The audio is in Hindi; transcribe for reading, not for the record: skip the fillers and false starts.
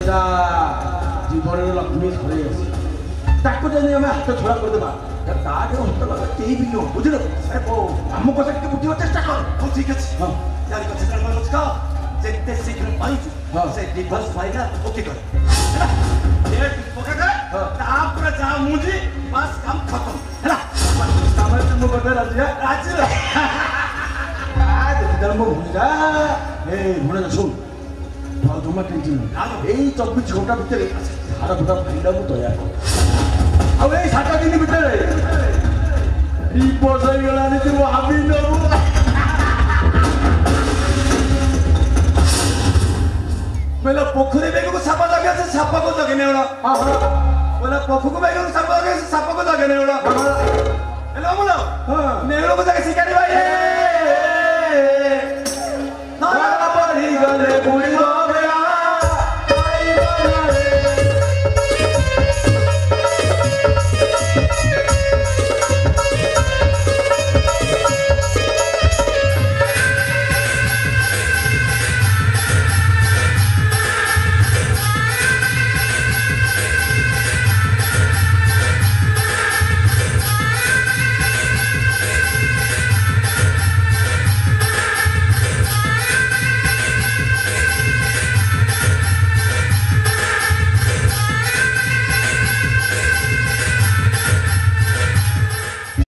जा जीवन लक्ष्मी थरे ताको जाने हमें हाथ छोड़ा कर देबा ताके हस्त लगा केही भी नो बुझलो साहेब हम को सकते बुद्धि चेष्टा कर हो ठीक अछि हां यार को चेष्टा कर उसका जेते शीघ्र पाइछु से डिवोर्स फाइल ओके कर है ना ये पक्का कर ताप पर जा मुझे बस काम खत्म है ना काम तुम बता राजी राजी आज धर्म भूल जा ए मुने सुन तो जमा टेंशन ए 24 घंटा भीतर सारा बुदा फाइल मु तैयार अब ए 7 दिन भीतर डिवोर्स हो गलानी तू भाभी न मेला पोखरी बेग को सापा लगे से सापा को लगे नेवड़ा हां मेला पोखरी को बेग को सापा लगे से सापा को लगे नेवड़ा हेलो बोलो हां नेवड़ा को जाके शिकारी भाई